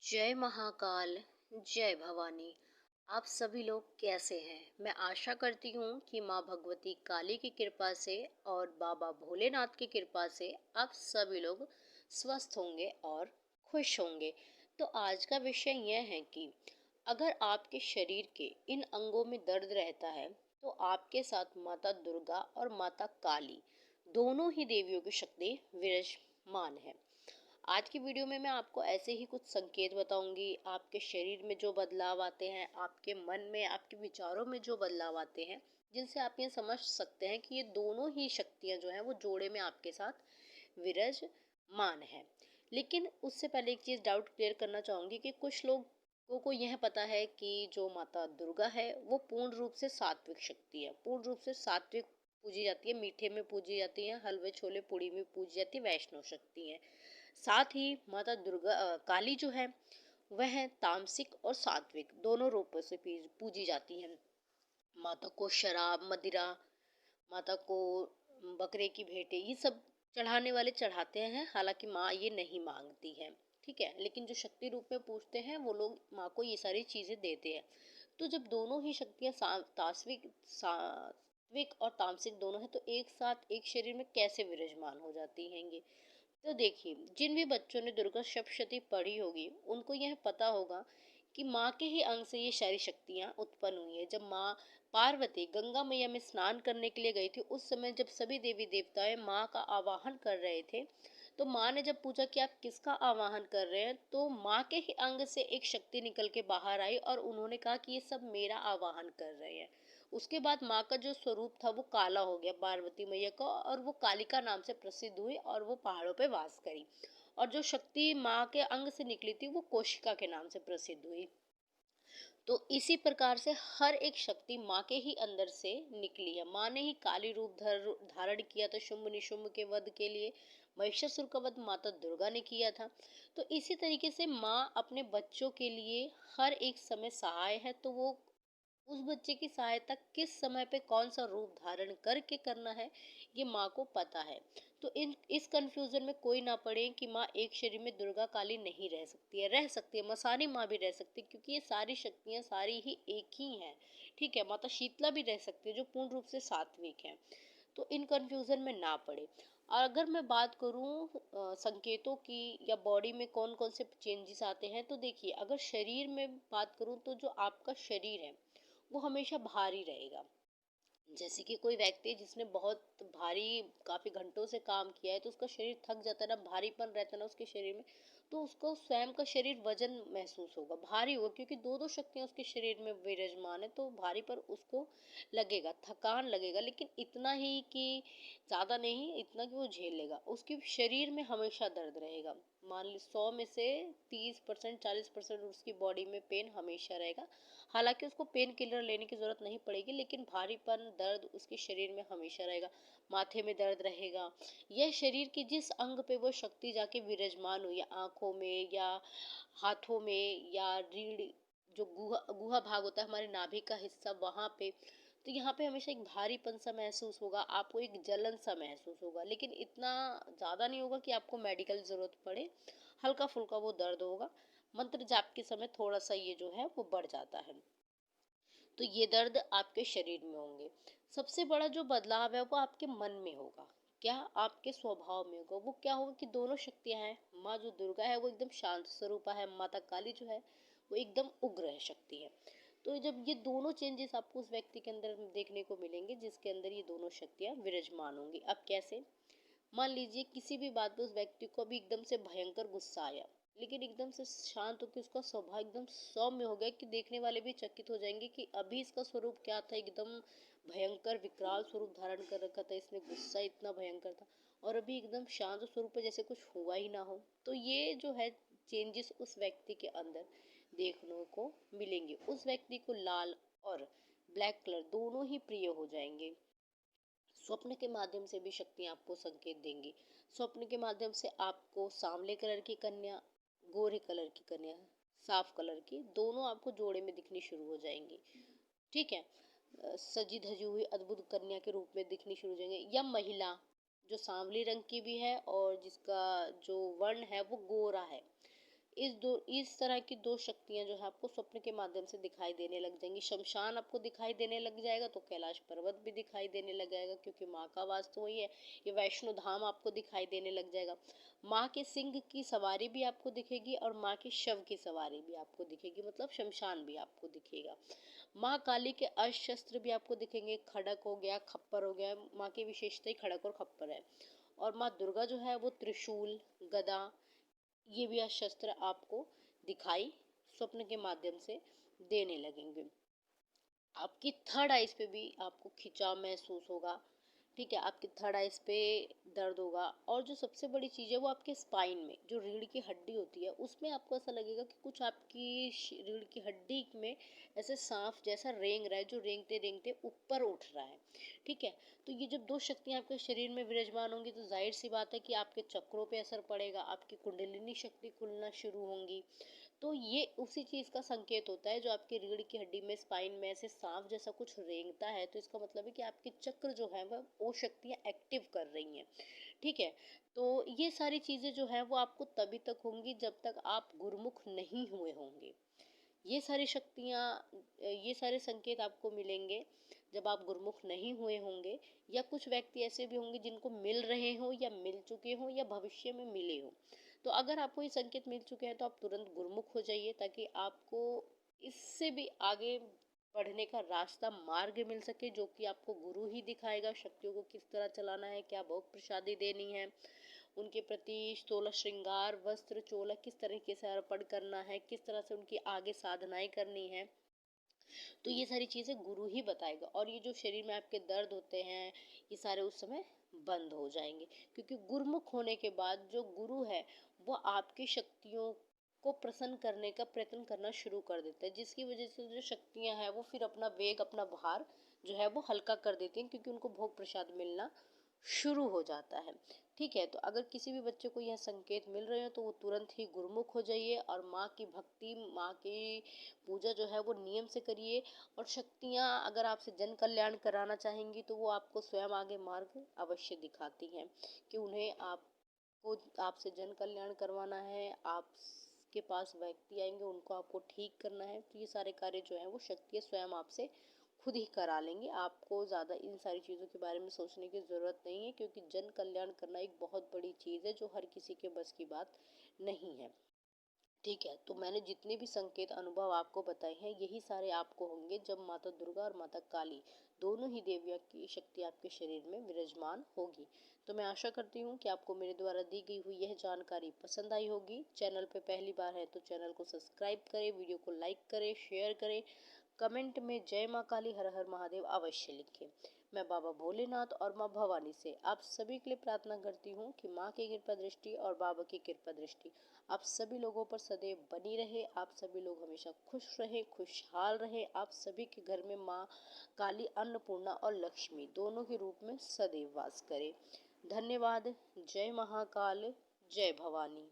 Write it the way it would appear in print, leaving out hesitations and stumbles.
जय महाकाल, जय भवानी। आप सभी लोग कैसे हैं? मैं आशा करती हूँ कि माँ भगवती काली की कृपा से और बाबा भोलेनाथ की कृपा से आप सभी लोग स्वस्थ होंगे और खुश होंगे। तो आज का विषय यह है कि अगर आपके शरीर के इन अंगों में दर्द रहता है, तो आपके साथ माता दुर्गा और माता काली दोनों ही देवियों की शक्ति विराजमान है। आज की वीडियो में मैं आपको ऐसे ही कुछ संकेत बताऊंगी। आपके शरीर में जो बदलाव आते हैं, आपके मन में, आपके विचारों में जो बदलाव आते हैं, जिनसे आप ये समझ सकते हैं कि ये दोनों ही शक्तियां जो हैं वो जोड़े में आपके साथ विराजमान है। लेकिन उससे पहले एक चीज डाउट क्लियर करना चाहूंगी कि कुछ लोगों को यह पता है कि जो माता दुर्गा है वो पूर्ण रूप से सात्विक शक्ति है, पूर्ण रूप से सात्विक पूजी जाती है, मीठे में पूजी जाती है, हलवे छोले पूड़ी में पूजी जाती है, वैष्णव शक्ति है। साथ ही माता दुर्गा काली जो है वह तामसिक और सात्विक दोनों रूपों से पूजी जाती है। माता को शराब, मदिरा, माता को बकरे की भेंटें, ये सब चढ़ाने वाले चढ़ाते हैं, हालांकि माँ ये नहीं मांगती है। ठीक है, लेकिन जो शक्ति रूप में पूजते हैं वो लोग माँ को ये सारी चीजें देते हैं। तो जब दोनों ही शक्तियाँ सात्विक और तामसिक दोनों है, तो एक साथ एक शरीर में कैसे विराजमान हो जाती हैं? तो देखिए, जिन भी बच्चों ने दुर्गा सप्तशती पढ़ी होगी उनको यह पता होगा कि माँ के ही अंग से ये सारी शक्तियाँ उत्पन्न हुई है। जब माँ पार्वती गंगा मैया में स्नान करने के लिए गई थी, उस समय जब सभी देवी देवताएं माँ का आवाहन कर रहे थे, तो माँ ने जब पूछा कि आप किसका आवाहन कर रहे हैं, तो माँ के ही अंग से एक शक्ति निकल के बाहर आई और उन्होंने कहा कि ये सब मेरा आवाहन कर रहे हैं। उसके बाद माँ का जो स्वरूप था वो काला हो गया पार्वती मैया का, और वो कालिका नाम से प्रसिद्ध हुई और वो पहाड़ों पे वास करी। और जो शक्ति माँ के अंग से निकली थी वो कोशिका के नाम से प्रसिद्ध हुई। तो इसी प्रकार से हर एक शक्ति माँ के ही अंदर से निकली है। माँ ने ही काली रूप धारण किया था शुंभ निशुंभ के वध के लिए। महिषासुर का वध माता दुर्गा ने किया था। तो इसी तरीके से माँ अपने बच्चों के लिए हर एक समय सहाय है। तो वो उस बच्चे की सहायता किस समय पे कौन सा रूप धारण करके करना है, ये माँ को पता है। तो इन इस कंफ्यूजन में कोई ना पड़े कि माँ एक शरीर में दुर्गा काली नहीं रह सकती है। रह सकती है, मसानी माँ भी रह सकती है, क्योंकि ये सारी शक्तियाँ सारी ही एक ही हैं। ठीक है, माता शीतला भी रह सकती है जो पूर्ण रूप से सात्विक है। तो इन कंफ्यूजन में ना पड़े। और अगर मैं बात करूं संकेतों की या बॉडी में कौन कौन से चेंजेस आते हैं, तो देखिए, अगर शरीर में बात करूं तो जो आपका शरीर है वो हमेशा भारी रहेगा। जैसे कि कोई व्यक्ति जिसने बहुत भारी काफी घंटों से काम किया है, तो उसका शरीर थक जाता है ना, भारीपन रहता है ना उसके शरीर में, तो उसको स्वयं का शरीर वजन महसूस होगा, भारी होगा, क्योंकि दो दो शक्तियां उसके शरीर में विराजमान है। तो भारी पर उसको लगेगा, थकान लगेगा, लेकिन इतना ही कि ज्यादा नहीं, इतना कि वो झेल लेगा। उसके शरीर में हमेशा दर्द रहेगा। मान ली 100 में से 30%, 40% उसकी बॉडी में पेन हमेशा रहेगा। हालांकि उसको पेन किलर लेने की जरूरत नहीं पड़ेगी, लेकिन भारीपन, दर्द उसके शरीर में हमेशा रहेगा। माथे में दर्द रहेगा। यह शरीर की जिस अंग पे वो शक्ति जाके विराजमान हुई, आंखों में या हाथों में या रीढ़, जो गुहा गुहा भाग होता है हमारे नाभि का हिस्सा, वहां पे, तो यहाँ पे हमेशा एक भारीपन सा महसूस होगा, आपको एक जलन सा महसूस होगा, लेकिन इतना ज्यादा नहीं होगा कि आपको मेडिकल जरूरत पड़े। हल्का फुल्का वो दर्द होगा। मंत्र जाप के समय थोड़ा सा ये जो है वो बढ़ जाता है। तो ये दर्द आपके शरीर में होंगे। सबसे बड़ा जो बदलाव है वो आपके मन में होगा। क्या? आपके स्वभाव में होगा। वो क्या होगा कि दोनों शक्तियां हैं, माँ जो दुर्गा है वो एकदम शांत स्वरूपा है, माता काली जो है वो एकदम उग्र है शक्ति है। तो जब ये दोनों चेंजेस आपको उस व्यक्ति के अंदर देखने को मिलेंगे जिसके अंदर ये दोनों शक्तियां विराजमान होंगी। अब कैसे? मान लीजिए किसी भी बात पे उस व्यक्ति को अभी एकदम से भयंकर गुस्सा आया, लेकिन एकदम से शांत होकर उसका स्वभाव एकदम सौम्य हो गया कि देखने वाले भी चकित हो जाएंगे कि अभी इसका स्वरूप क्या था, एकदम भयंकर विकराल स्वरूप धारण कर रखा था इसने, गुस्सा इतना भयंकर था, और अभी एकदम शांत स्वरूप है जैसे कुछ हुआ ही ना हो। तो ये जो है चेंजेस उस व्यक्ति के अंदर देखने को मिलेंगे। उस व्यक्ति को लाल और ब्लैक कलर दोनों ही प्रिय हो जाएंगे। स्वप्न के माध्यम से भी शक्ति आपको संकेत देंगी। स्वप्न के माध्यम से आपको सांवले कलर की कन्या, गोरे कलर की कन्या, साफ कलर की, दोनों आपको जोड़े में दिखनी शुरू हो जाएंगी। ठीक है, सजी धजी हुई अद्भुत कन्या के रूप में दिखनी शुरू हो जाएंगे, या महिला जो सांवली रंग की भी है और जिसका जो वर्ण है वो गोरा है, इस तरह की दो शक्तियां जो है आपको स्वप्न के माध्यम से दिखाई देने लग जाएंगी। शमशान आपको दिखाई देने लग जाएगा तो कैलाश पर्वत भी दिखाई देने लग जाएगा, क्योंकि माँ का वास तो वही है। ये वैष्णो धाम आपको दिखाई देने लग जाएगा। माँ के सिंह की सवारी भी आपको दिखेगी और माँ के शव की सवारी भी आपको दिखेगी, मतलब शमशान भी आपको दिखेगा। माँ काली के अस्त्र शस्त्र भी आपको दिखेंगे, खड़क हो गया, खप्पर हो गया। माँ की विशेषता ही खड़क और खप्पर है। और माँ दुर्गा जो है वो त्रिशूल, गदा, ये भी शस्त्र आपको दिखाई स्वप्न के माध्यम से देने लगेंगे। आपकी थर्ड आइज पे भी आपको खिंचाव महसूस होगा। ठीक है, आपकी थर्ड आइज पे दर्द होगा। और जो सबसे बड़ी चीज़ है वो आपके स्पाइन में, जो रीढ़ की हड्डी होती है, उसमें आपको ऐसा लगेगा कि कुछ आपकी रीढ़ की हड्डी में ऐसे सांप जैसा रेंग रहा है, जो रेंगते रेंगते ऊपर उठ रहा है। ठीक है, तो ये जब दो शक्तियाँ आपके शरीर में विराजमान होंगी तो जाहिर सी बात है कि आपके चक्रों पे असर पड़ेगा, आपकी कुंडलिनी शक्ति खुलना शुरू होंगी। तो ये उसी चीज़ का संकेत होता है, जो आपकी रीढ़ की हड्डी में, स्पाइन में ऐसे सांप जैसा कुछ रेंगता है, तो इसका मतलब है कि आपके चक्र जो है वह वो शक्तियाँ एक्टिव कर रही हैं। ठीक है, तो ये सारी चीज़ें जो है वो आपको तभी तक होंगी जब तक आप गुरुमुख नहीं हुए होंगे। ये सारी शक्तियाँ, ये सारे संकेत आपको मिलेंगे जब आप गुरुमुख नहीं हुए होंगे, या कुछ व्यक्ति ऐसे भी होंगे जिनको मिल रहे हों या मिल चुके हों या भविष्य में मिले हों। तो अगर आपको ये संकेत मिल चुके हैं तो आप तुरंत गुरुमुख हो जाइए, ताकि आपको इससे भी आगे बढ़ने का रास्ता, मार्ग मिल सके, जो कि आपको गुरु ही दिखाएगा। शक्तियों को किस तरह चलाना है, क्या भोग प्रसादी देनी है, उनके प्रति 16 श्रृंगार वस्त्र चोला किस तरीके से अर्पण करना है, किस तरह से उनकी आगे साधनाएं करनी है, तो ये सारी चीज़ें गुरु ही बताएगा। और ये जो शरीर में आपके दर्द होते हैं, ये सारे उस समय बंद हो जाएंगे, क्योंकि गुरुमुख होने के बाद जो गुरु है वो आपकी शक्तियों को प्रसन्न करने का प्रयत्न करना शुरू कर देता है, जिसकी वजह से जो शक्तियां हैं वो फिर अपना वेग, अपना भार जो है वो हल्का कर देती हैं, क्योंकि उनको भोग प्रसाद मिलना शुरू हो जाता है। ठीक है, तो अगर किसी भी बच्चे को यह संकेत मिल रहे हो तो वो तुरंत ही गुरुमुख हो जाइए, और माँ की भक्ति, माँ की पूजा जो है वो नियम से करिए। और शक्तियाँ अगर आपसे जन कल्याण कराना चाहेंगी तो वो आपको स्वयं आगे मार्ग अवश्य दिखाती हैं, कि उन्हें आपको आपसे जन कल्याण करवाना है, आपके पास व्यक्ति आएंगे, उनको आपको ठीक करना है। तो ये सारे कार्य जो हैं वो शक्तियाँ स्वयं आपसे खुद ही करा लेंगे। आपको ज़्यादा इन सारी चीज़ों के बारे में सोचने की ज़रूरत नहीं है, क्योंकि जन कल्याण करना एक बहुत बड़ी चीज़ है जो हर किसी के बस की बात नहीं है। ठीक है, तो मैंने जितने भी संकेत, अनुभव आपको बताए हैं, यही सारे आपको होंगे जब माता दुर्गा और माता काली दोनों ही देवियों की शक्ति आपके शरीर में विराजमान होगी। तो मैं आशा करती हूँ कि आपको मेरे द्वारा दी गई हुई यह जानकारी पसंद आई होगी। चैनल पे पहली बार है तो चैनल को सब्सक्राइब करें, वीडियो को लाइक करें, शेयर करें, कमेंट में जय माँ काली, हर हर महादेव अवश्य लिखें। मैं बाबा भोलेनाथ और माँ भवानी से आप सभी के लिए प्रार्थना करती हूँ कि माँ की कृपा दृष्टि और बाबा की कृपा दृष्टि आप सभी लोगों पर सदैव बनी रहे। आप सभी लोग हमेशा खुश रहे, खुशहाल रहे। आप सभी के घर में माँ काली, अन्नपूर्णा और लक्ष्मी दोनों के रूप में सदैव वास करे। धन्यवाद। जय महाकाल, जय भवानी।